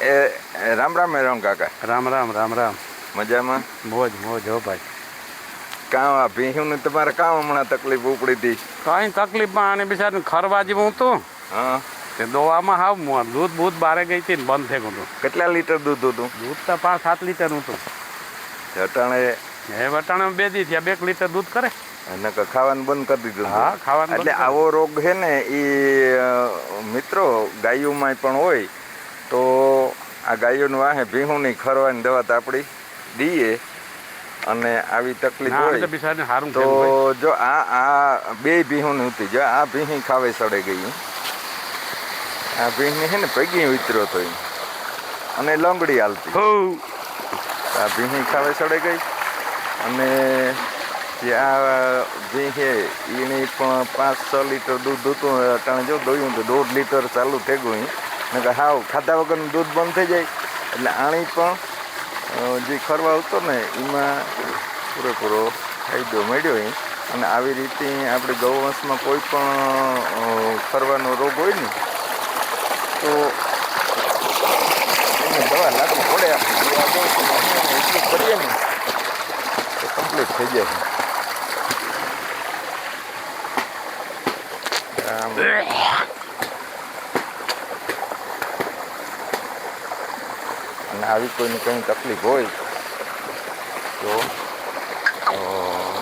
રામ રામ રામ કાકા. રામ રામ રામ રામ. મજામાં? મોજ મોજ હો ભાઈ. કામ આ ભીહું તમારે કામ હમણાં તકલીફ ઉપડી હતી? કઈ તકલીફમાં આને બિચારીને ખરવા જેવું હતું. હા. તે દોવામાં હાવ દૂધ બૂધ બારે ગઈ હતી ને બંધ થઈ ગયું. કેટલા લીટર દૂધ હતું? દૂધ તો 5-7 લીટરનું હતું. અટાણે એ વટાણે 2 દી થયા 2 લીટર દૂધ કરે. એને ખાવાનું બંધ કરી દીધું. હા, ખાવાનું. એટલે આવો રોગ છે ને એ મિત્રો ગાયોમાં પણ હોય તો આ ગાયોનું વાહે ભીહુંની ખરવાની દવા તો આપણી દઈએ અને આવી તકલીફ હોય તો જો આ બે ભીહુંની હતી, જો આ ભીહી ખાવે સડે ગઈ, આ ભીહની છે ને પગી વિતરો તો અને લંગડી હાલતી, આ ભીહી ખાવે સડે ગઈ અને જે આ ભી છે એની પણ 5-6 લીટર દૂધ હતું. અટાણે જો દોયું તો 1.5 લીટર ચાલુ થઈ ગયું ને કે હાવ ખાધા વગરનું દૂધ બંધ થઈ જાય. એટલે આણી પણ જે ખરવા આવતો ને એમાં પૂરેપૂરો ફાયદો મળ્યો. અને આવી રીતે આપણે ગૌવંશમાં કોઈ પણ ખરવાનો રોગ હોય ને તો એને દવા લાગવી પડે. આપણે ઉપયોગ કરીએ ને તો કમ્પ્લીટ થઈ જાય. અને આવી કોઈને કંઈ તકલીફ હોય તો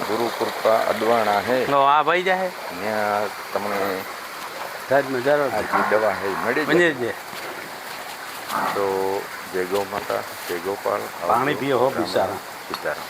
ગુરુ કૃપા અડવાણા હે આ ભાઈ જાય ત્યાં તમને આ દવા હે મળી જાય. તો જય ગૌ માતા, જય ગોપાલ. પાણી પીઓ હો બિચારા. બિચારા